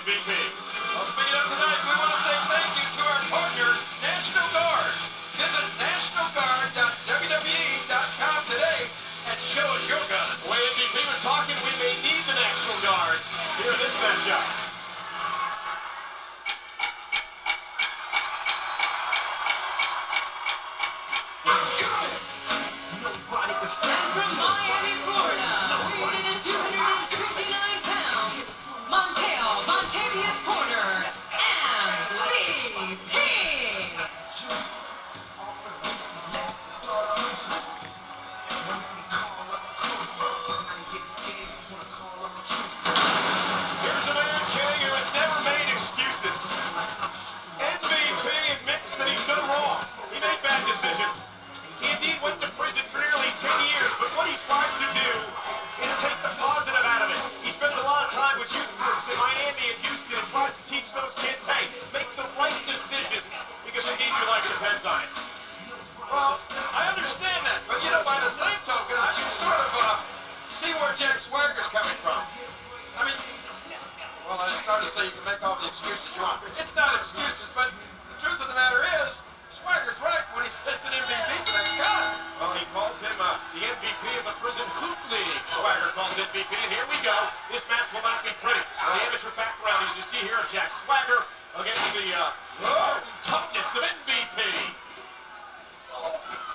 M.V.P. Well, speaking of tonight, we want to say thank you to our partner, National Guard. Visit nationalguard.wwe.com today and show us your gun. The way M.V.P. was talking, we may need the National Guard here in this matchup. From Miami, Florida, weighing in at 259 pounds, Montavious Porter, M.V.P. Here's a man, King, who has never made excuses. M.V.P. admits that he's done wrong. He made bad decisions. He indeed went to prison for nearly 10 years, but what he tries to do is take the positive out of it. He spends a lot of time with youth groups in Miami and Houston and tries to teach those kids, hey, make the right decisions because indeed your life depends on it. Well, I understand that, but you know, by the same token, I can sort of see where Jack Swagger's coming from. I mean, well, I started to say you can make all the excuses you want. It's not excuses, but the truth of the matter is, Swagger's right when he says that M.V.P. thank God. Well, he calls him the M.V.P. of the Prison Hoop League. Swagger calls M.V.P. And here we go. This match will not be pretty. Well, the amateur background, as you see here, Jack Swagger against the toughness of M.V.P.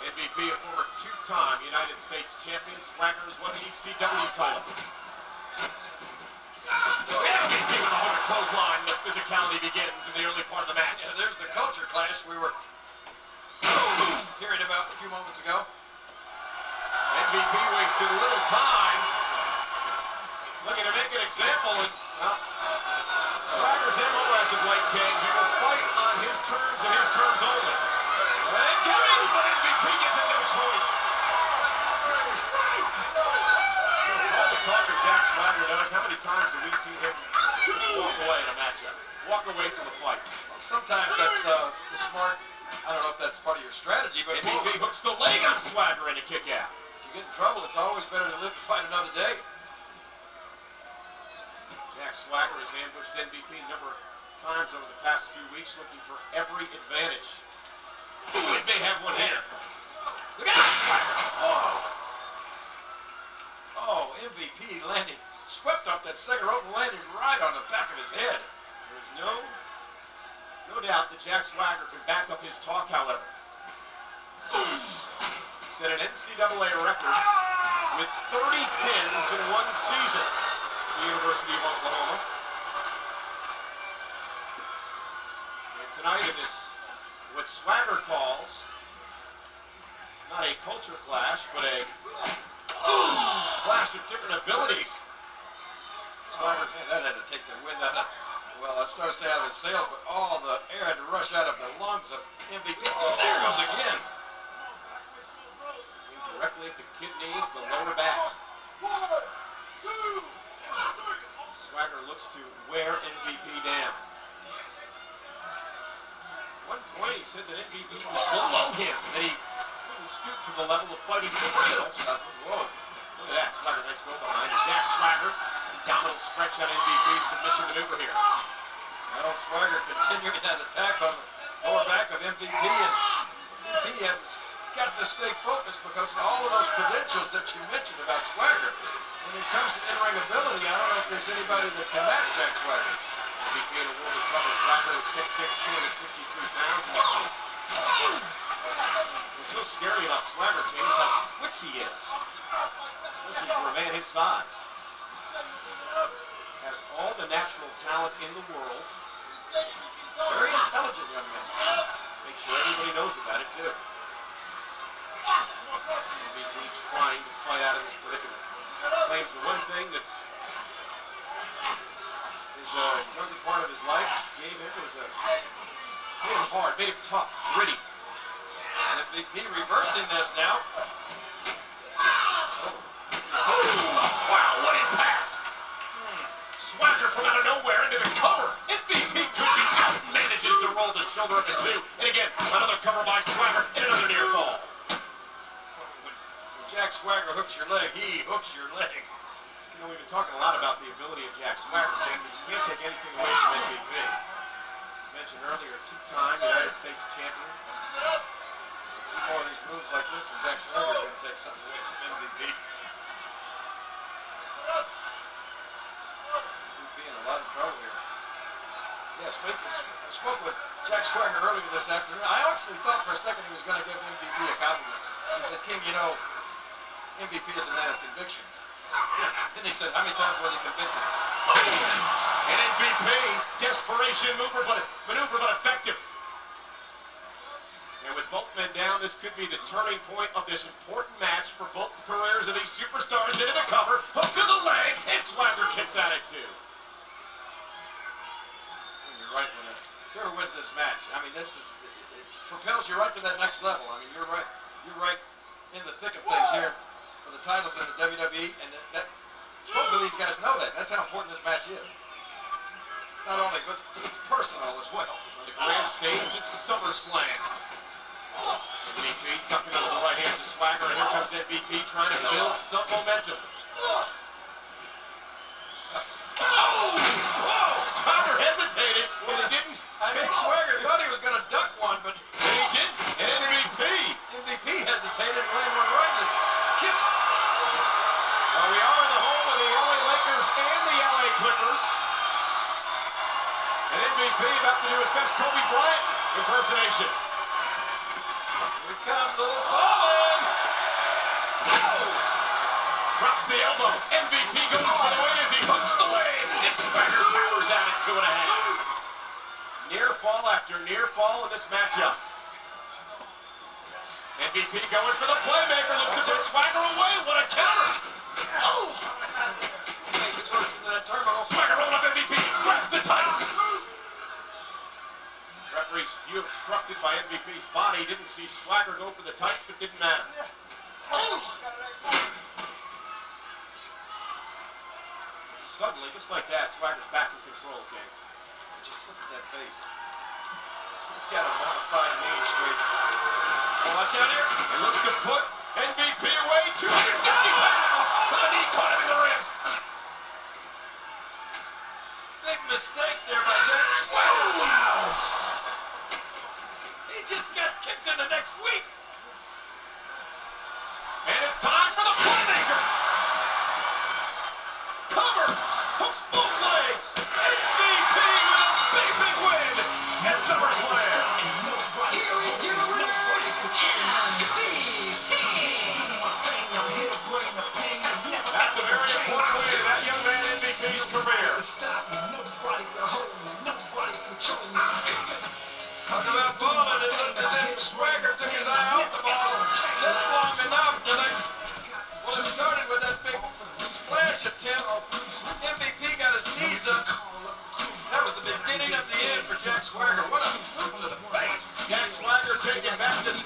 M.V.P. a former two-time United States champion. Swagger has won the ECW title. M.V.P. with a hard clothesline. The physicality begins in the early part of the match. Yeah, there's the culture clash we were hearing about a few moments ago. M.V.P. wasted little time looking to make an example. And, Swagger's MO as of late, King. He will fight on his terms and his terms only. And coming, but M.V.P. gets it no choice. All the talk of Jack Swagger does, how many times have we seen him walk away in a matchup? Walk away from the fight. Well, sometimes that's smart. I don't know if that's part of your strategy, but M.V.P. hooks the leg on Swagger and a kick out. If you get in trouble, it's always better to live to fight another day. Jack Swagger has ambushed M.V.P. a number of times over the past few weeks, looking for every advantage. Ooh, it may have one hand. Look at that, Swagger. Oh, M.V.P. landing, swept up that second rope and landed right on the back of his head. There's no doubt that Jack Swagger can back up his talk, however. Set an NCAA record with 30 pins in one season at the University of Oklahoma. And tonight in this, what Swagger calls, not a culture clash, but a clash of different abilities. Swagger, man, that had to take the wind out of, well, I started to say out of his sails, but all the air had to rush out of the lungs of M.V.P. There goes again. Directly at the kidneys, the lower back. Swagger looks to wear M.V.P. down. At one point, he said that M.V.P. was below him, that he couldn't scoot to the level of fighting the real. Whoa, look at that. Swagger, nice go behind. Jack Swagger, abdominal stretch on M.V.P. submission maneuver here. Well, Swagger continuing that attack on the lower back of M.V.P. and M.V.P. has got to stay focused because of all of those credentials that you mentioned about Swagger. When it comes to in-ring ability, I don't know if there's anybody that can match Jack Swagger. M.V.P. in a world of trouble. Swagger is 6'6", 263 pounds. What's so scary about Swagger, King, is how quick he is. Especially for a man his size. Has all the natural talent in the world. Very intelligent young man. Make sure everybody knows about it, too. M.V.P. trying to fight out of this predicament. Claims the one thing that his younger part of his life gave him was made him hard, made him tough, gritty. M.V.P. reversing this now. Wow, what impact! Swagger from out of nowhere into the cover. M.V.P. could be out and manages to roll the shoulder up in two. And again, another cover by Swagger and another near fall. When Jack Swagger hooks your leg, he hooks your leg. You know, we've been talking a lot lot about the ability of Jack Swagger, James, but you can't take anything away from M.V.P. Mentioned earlier, two-time United States champion. A few more of these moves like this, and Jack Swagger is going to take something away from M.V.P. M.V.P. in a lot of trouble here. Yes, I spoke with Jack Swagger earlier this afternoon. I actually thought for a second he was going to give M.V.P. a compliment. He said, King, you know, M.V.P. is a man of conviction. Then he said, how many times was he convicted? And M.V.P. desperation maneuver, but effective. And with both men down, this could be the turning point of this important match for both the careers of these superstars. Into the cover, hook to the leg, and Swagger kicks at it too. You're right, when whoever wins this match, I mean, it propels you right to that next level. I mean, you're right in the thick of things here for the titles in the WWE, and both of these guys know that. That's how important this match is. Not only, but it's personal as well. On the grand stage, it's SummerSlam. M.V.P. ducking under the right hand to Swagger, and here comes M.V.P. trying to build some momentum. Swagger hesitated, and he didn't. I think Swagger thought he was going to duck one, but he didn't. And M.V.P. hesitated and landed one right in his chip. Well, we are in the home of the LA Lakers and the LA Clippers. And M.V.P. about to do his best Kobe Bryant impersonation. Here comes a little falling. Drops the elbow. M.V.P. goes for the win as he hooks the leg. And Swagger powers out at 2.5. Near fall after near fall in this matchup. M.V.P. going for the playmaker. Looks to put Swagger away. What a counter. Makes it worse than that terminal. Swagger rolling up M.V.P. Grabs the title. Referee's view obstructed by M.V.P.'s body. Didn't see Swagger go for the tights, but didn't matter. Suddenly, just like that, Swagger's back in control, King. Just look at that face. He's got a modified main straight. Oh, watch out here. And looks to put M.V.P. away. 250 pounds. But the knee caught him in the ribs. Big mistake there by Jack Swagger. Wow. He just got kicked in the next week. And it's time for the playmaker. Cover. Hooks both legs. M.V.P. with a big, big win at SummerSlam. Here is your winner, M.V.P. That's a very important win in that young man M.V.P.'s career. Talk about balling. It looked as if Swagger took his eye off the ball just long enough to well, it started with that big splash attempt. M.V.P. got his knees up. That was the beginning of the end for Jack Swagger. What a boot to the face. Jack Swagger taking back this